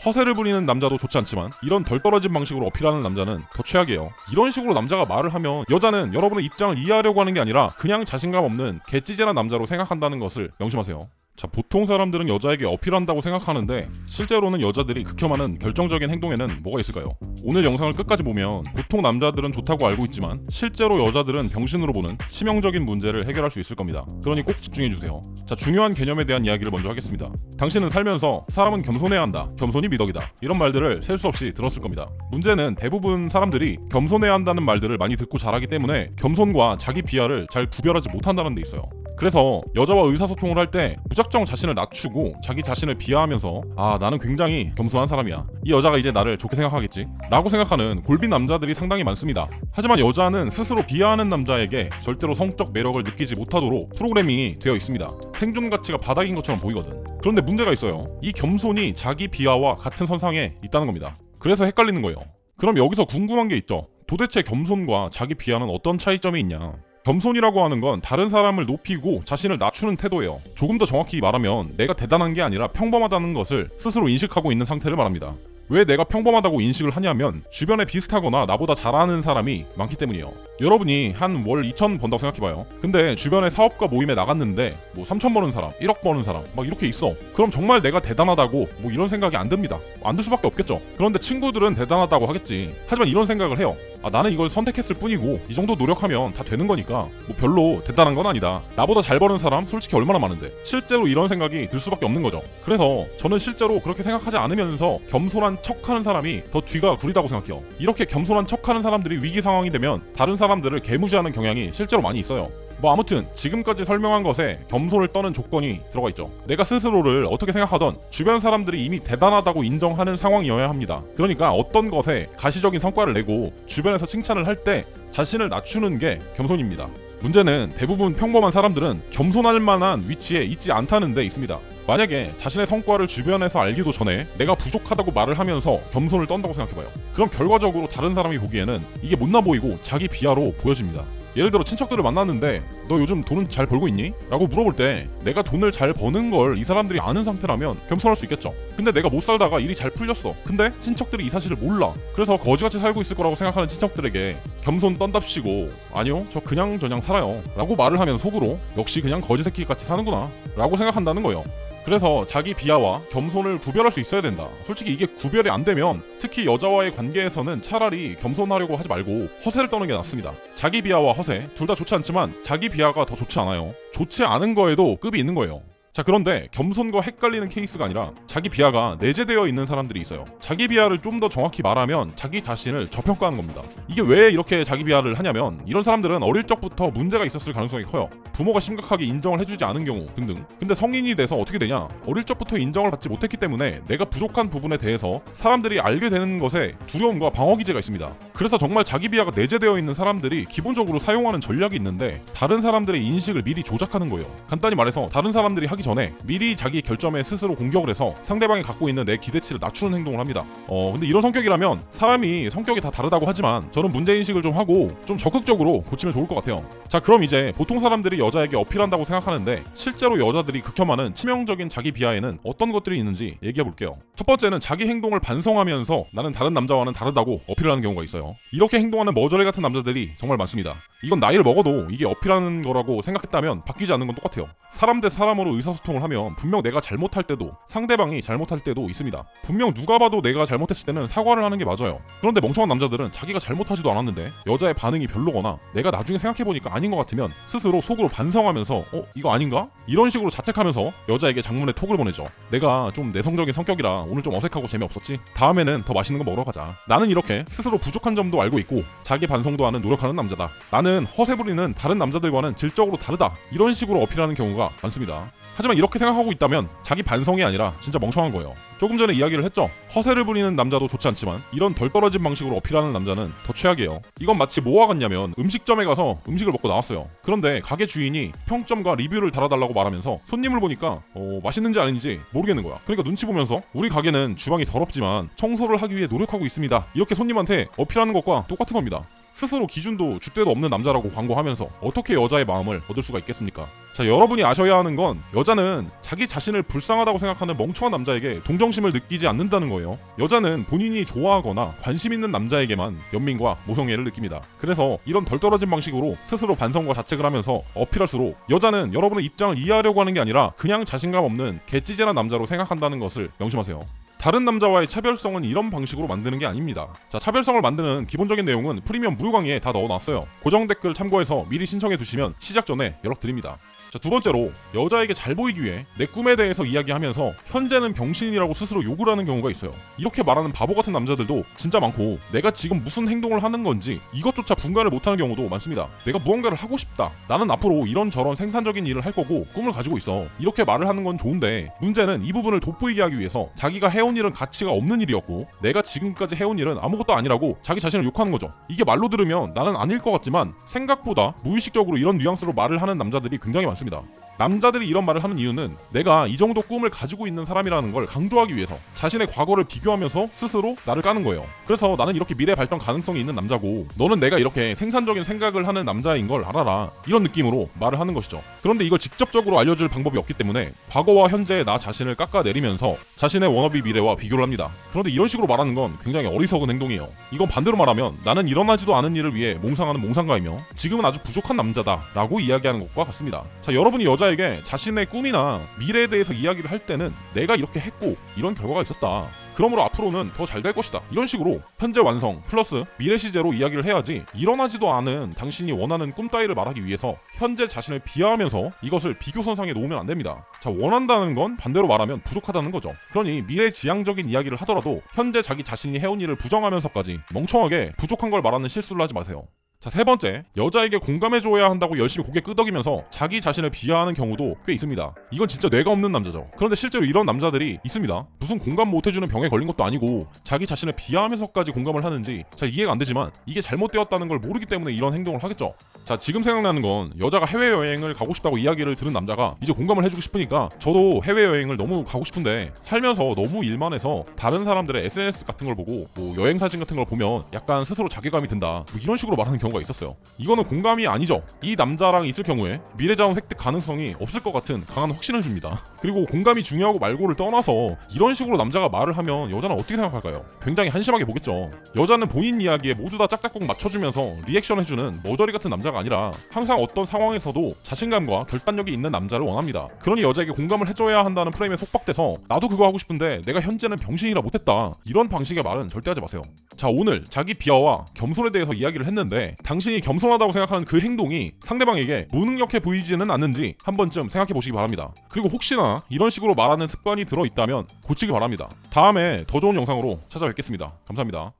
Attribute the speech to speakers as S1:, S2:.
S1: 허세를 부리는 남자도 좋지 않지만 이런 덜 떨어진 방식으로 어필하는 남자는 더 최악이에요. 이런 식으로 남자가 말을 하면 여자는 여러분의 입장을 이해하려고 하는 게 아니라 그냥 자신감 없는 개찌질한 남자로 생각한다는 것을 명심하세요. 자, 보통 사람들은 여자에게 어필한다고 생각하는데 실제로는 여자들이 극혐하는 결정적인 행동에는 뭐가 있을까요? 오늘 영상을 끝까지 보면 보통 남자들은 좋다고 알고 있지만 실제로 여자들은 병신으로 보는 치명적인 문제를 해결할 수 있을 겁니다. 그러니 꼭 집중해주세요. 자, 중요한 개념에 대한 이야기를 먼저 하겠습니다. 당신은 살면서 사람은 겸손해야 한다, 겸손이 미덕이다, 이런 말들을 셀 수 없이 들었을 겁니다. 문제는 대부분 사람들이 겸손해야 한다는 말들을 많이 듣고 자라기 때문에 겸손과 자기 비하를 잘 구별하지 못한다는 데 있어요. 그래서 여자와 의사소통을 할 때 무작정 자신을 낮추고 자기 자신을 비하하면서 나는 굉장히 겸손한 사람이야, 이 여자가 이제 나를 좋게 생각하겠지 라고 생각하는 골빈 남자들이 상당히 많습니다. 하지만 여자는 스스로 비하하는 남자에게 절대로 성적 매력을 느끼지 못하도록 프로그래밍이 되어 있습니다. 생존 가치가 바닥인 것처럼 보이거든. 그런데 문제가 있어요. 이 겸손이 자기 비하와 같은 선상에 있다는 겁니다. 그래서 헷갈리는 거예요. 그럼 여기서 궁금한 게 있죠. 도대체 겸손과 자기 비하는 어떤 차이점이 있냐? 겸손이라고 하는 건 다른 사람을 높이고 자신을 낮추는 태도예요. 조금 더 정확히 말하면 내가 대단한 게 아니라 평범하다는 것을 스스로 인식하고 있는 상태를 말합니다. 왜 내가 평범하다고 인식을 하냐면 주변에 비슷하거나 나보다 잘하는 사람이 많기 때문이에요. 여러분이 한 월 2천 번다고 생각해봐요. 근데 주변에 사업가 모임에 나갔는데 3천 버는 사람, 1억 버는 사람 막 이렇게 있어. 그럼 정말 내가 대단하다고 이런 생각이 안 듭니다. 안 들 수밖에 없겠죠. 그런데 친구들은 대단하다고 하겠지. 하지만 이런 생각을 해요. 나는 이걸 선택했을 뿐이고 이 정도 노력하면 다 되는 거니까 별로 대단한 건 아니다. 나보다 잘 버는 사람 솔직히 얼마나 많은데. 실제로 이런 생각이 들 수밖에 없는 거죠. 그래서 저는 실제로 그렇게 생각하지 않으면서 겸손한 척하는 사람이 더 뒤가 구리다고 생각해요. 이렇게 겸손한 척하는 사람들이 위기 상황이 되면 다른 사람들을 개무시하는 경향이 실제로 많이 있어요. 아무튼 지금까지 설명한 것에 겸손을 떠는 조건이 들어가 있죠. 내가 스스로를 어떻게 생각하던 주변 사람들이 이미 대단하다고 인정하는 상황이어야 합니다. 그러니까 어떤 것에 가시적인 성과를 내고 주변에서 칭찬을 할 때 자신을 낮추는 게 겸손입니다. 문제는 대부분 평범한 사람들은 겸손할 만한 위치에 있지 않다는 데 있습니다. 만약에 자신의 성과를 주변에서 알기도 전에 내가 부족하다고 말을 하면서 겸손을 떤다고 생각해봐요. 그럼 결과적으로 다른 사람이 보기에는 이게 못나 보이고 자기 비하로 보여집니다. 예를 들어 친척들을 만났는데 너 요즘 돈은 잘 벌고 있니? 라고 물어볼 때 내가 돈을 잘 버는 걸 이 사람들이 아는 상태라면 겸손할 수 있겠죠. 근데 내가 못 살다가 일이 잘 풀렸어. 근데 친척들이 이 사실을 몰라. 그래서 거지같이 살고 있을 거라고 생각하는 친척들에게 겸손 떤답시고 아니요, 저 그냥 저냥 살아요 라고 말을 하면 속으로 역시 그냥 거지 새끼같이 사는구나 라고 생각한다는 거예요. 그래서 자기 비하와 겸손을 구별할 수 있어야 된다. 솔직히 이게 구별이 안 되면 특히 여자와의 관계에서는 차라리 겸손하려고 하지 말고 허세를 떠는 게 낫습니다. 자기 비하와 허세 둘 다 좋지 않지만 자기 비하가 더 좋지 않아요. 좋지 않은 거에도 급이 있는 거예요. 자, 그런데 겸손과 헷갈리는 케이스가 아니라 자기 비하가 내재되어 있는 사람들이 있어요. 자기 비하를 좀 더 정확히 말하면 자기 자신을 저평가하는 겁니다. 이게 왜 이렇게 자기 비하를 하냐면 이런 사람들은 어릴 적부터 문제가 있었을 가능성이 커요. 부모가 심각하게 인정을 해주지 않은 경우 등등. 근데 성인이 돼서 어떻게 되냐? 어릴 적부터 인정을 받지 못했기 때문에 내가 부족한 부분에 대해서 사람들이 알게 되는 것에 두려움과 방어 기제가 있습니다. 그래서 정말 자기 비하가 내재되어 있는 사람들이 기본적으로 사용하는 전략이 있는데 다른 사람들의 인식을 미리 조작하는 거예요. 간단히 말해서 다른 사람들이 하기 전에 미리 자기 결점에 스스로 공격을 해서 상대방이 갖고 있는 내 기대치를 낮추는 행동을 합니다. 근데 이런 성격이라면 사람이 성격이 다 다르다고 하지만 저는 문제인식을 좀 하고 좀 적극적으로 고치면 좋을 것 같아요. 자, 그럼 이제 보통 사람들이 여자에게 어필한다고 생각하는데 실제로 여자들이 극혐하는 치명적인 자기 비하에는 어떤 것들이 있는지 얘기해 볼게요. 첫 번째는 자기 행동을 반성하면서 나는 다른 남자와는 다르다고 어필하는 경우가 있어요. 이렇게 행동하는 머저리 같은 남자들이 정말 많습니다. 이건 나이를 먹어도 이게 어필하는 거라고 생각했다면 바뀌지 않는 건 똑같아요. 사람 대 사람으로 의사소통을 하면 분명 내가 잘못할 때도 상대방이 잘못할 때도 있습니다. 분명 누가 봐도 내가 잘못했을 때는 사과를 하는 게 맞아요. 그런데 멍청한 남자들은 자기가 잘못하지도 않았는데 여자의 반응이 별로거나 내가 나중에 생각해보니까 아닌 것 같으면 스스로 속으로 반성하면서 이거 아닌가? 이런 식으로 자책하면서 여자에게 장문의 톡을 보내죠. 내가 좀 내성적인 성격이라 오늘 좀 어색하고 재미없었지? 다음에는 더 맛있는 거 먹으러 가자. 나는 이렇게 스스로 부족한 점도 알고 있고 자기 반성도 하는 노력하는 남자다. 나는 허세 부리는 다른 남자들과는 질적으로 다르다. 이런 식으로 어필하는 경우가 많습니다. 하지만 이렇게 생각하고 있다면 자기 반성이 아니라 진짜 멍청한 거예요. 조금 전에 이야기를 했죠. 허세를 부리는 남자도 좋지 않지만 이런 덜 떨어진 방식으로 어필하는 남자는 더 최악이에요. 이건 마치 뭐와 같냐면 음식점에 가서 음식을 먹고 나왔어요. 그런데 가게 주인이 평점과 리뷰를 달아달라고 말하면서 손님을 보니까 맛있는지 아닌지 모르겠는 거야. 그러니까 눈치 보면서 우리 가게는 주방이 더럽지만 청소를 하기 위해 노력하고 있습니다. 이렇게 손님한테 어필하는 것과 똑같은 겁니다. 스스로 기준도 줏대도 없는 남자라고 광고하면서 어떻게 여자의 마음을 얻을 수가 있겠습니까? 자, 여러분이 아셔야 하는 건 여자는 자기 자신을 불쌍하다고 생각하는 멍청한 남자에게 동정심을 느끼지 않는다는 거예요. 여자는 본인이 좋아하거나 관심 있는 남자에게만 연민과 모성애를 느낍니다. 그래서 이런 덜 떨어진 방식으로 스스로 반성과 자책을 하면서 어필할수록 여자는 여러분의 입장을 이해하려고 하는 게 아니라 그냥 자신감 없는 개찌질한 남자로 생각한다는 것을 명심하세요. 다른 남자와의 차별성은 이런 방식으로 만드는 게 아닙니다. 자, 차별성을 만드는 기본적인 내용은 프리미엄 무료 강의에 다 넣어놨어요. 고정 댓글 참고해서 미리 신청해 두시면 시작 전에 연락드립니다. 자, 두 번째로 여자에게 잘 보이기 위해 내 꿈에 대해서 이야기하면서 현재는 병신이라고 스스로 욕을 하는 경우가 있어요. 이렇게 말하는 바보 같은 남자들도 진짜 많고 내가 지금 무슨 행동을 하는 건지 이것조차 분간을 못하는 경우도 많습니다. 내가 무언가를 하고 싶다. 나는 앞으로 이런저런 생산적인 일을 할 거고 꿈을 가지고 있어. 이렇게 말을 하는 건 좋은데 문제는 이 부분을 돋보이게 하기 위해서 자기가 해온 일은 가치가 없는 일이었고 내가 지금까지 해온 일은 아무것도 아니라고 자기 자신을 욕하는 거죠. 이게 말로 들으면 나는 아닐 것 같지만 생각보다 무의식적으로 이런 뉘앙스로 말을 하는 남자들이 굉장히 많습니다. 남자들이 이런 말을 하는 이유는 내가 이 정도 꿈을 가지고 있는 사람이라는 걸 강조하기 위해서 자신의 과거를 비교하면서 스스로 나를 까는 거예요. 그래서 나는 이렇게 미래 발전 가능성이 있는 남자고 너는 내가 이렇게 생산적인 생각을 하는 남자인 걸 알아라. 이런 느낌으로 말을 하는 것이죠. 그런데 이걸 직접적으로 알려줄 방법이 없기 때문에 과거와 현재의 나 자신을 깎아내리면서 자신의 워너비 미래와 비교를 합니다. 그런데 이런 식으로 말하는 건 굉장히 어리석은 행동이에요. 이건 반대로 말하면 나는 일어나지도 않은 일을 위해 몽상하는 몽상가이며 지금은 아주 부족한 남자다 라고 이야기하는 것과 같습니다. 자, 여러분이 여자에게 자신의 꿈이나 미래에 대해서 이야기를 할 때는 내가 이렇게 했고 이런 결과가 있었다. 그러므로 앞으로는 더 잘 될 것이다. 이런 식으로 현재 완성 플러스 미래 시제로 이야기를 해야지 일어나지도 않은 당신이 원하는 꿈 따위를 말하기 위해서 현재 자신을 비하하면서 이것을 비교선상에 놓으면 안 됩니다. 자, 원한다는 건 반대로 말하면 부족하다는 거죠. 그러니 미래지향적인 이야기를 하더라도 현재 자기 자신이 해온 일을 부정하면서까지 멍청하게 부족한 걸 말하는 실수를 하지 마세요. 자, 세 번째, 여자에게 공감해줘야 한다고 열심히 고개 끄덕이면서 자기 자신을 비하하는 경우도 꽤 있습니다. 이건 진짜 뇌가 없는 남자죠. 그런데 실제로 이런 남자들이 있습니다. 무슨 공감 못해주는 병에 걸린 것도 아니고 자기 자신을 비하하면서까지 공감을 하는지 잘 이해가 안 되지만 이게 잘못되었다는 걸 모르기 때문에 이런 행동을 하겠죠. 자, 지금 생각나는 건 여자가 해외여행을 가고 싶다고 이야기를 들은 남자가 이제 공감을 해주고 싶으니까 저도 해외여행을 너무 가고 싶은데 살면서 너무 일만 해서 다른 사람들의 SNS 같은 걸 보고 뭐 여행 사진 같은 걸 보면 약간 스스로 자괴감이 든다, 뭐 이런 식으로 말하는 경우가 있었어요. 이거는 공감이 아니죠. 이 남자랑 있을 경우에 미래자원 획득 가능성이 없을 것 같은 강한 확신을 줍니다. 그리고 공감이 중요하고 말고를 떠나서 이런 식으로 남자가 말을 하면 여자는 어떻게 생각할까요? 굉장히 한심하게 보겠죠. 여자는 본인 이야기에 모두 다 짝짝꿍 맞춰주면서 리액션 해주는 머저리 같은 남자가 아니라 항상 어떤 상황에서도 자신감과 결단력이 있는 남자를 원합니다. 그러니 여자에게 공감을 해줘야 한다는 프레임에 속박돼서 나도 그거 하고 싶은데 내가 현재는 병신이라 못했다, 이런 방식의 말은 절대 하지 마세요. 자, 오늘 자기 비하와 겸손에 대해서 이야기를 했는데 당신이 겸손하다고 생각하는 그 행동이 상대방에게 무능력해 보이지는 않는지 한 번쯤 생각해 보시기 바랍니다. 그리고 혹시나 이런 식으로 말하는 습관이 들어있다면 고치기 바랍니다. 다음에 더 좋은 영상으로 찾아뵙겠습니다. 감사합니다.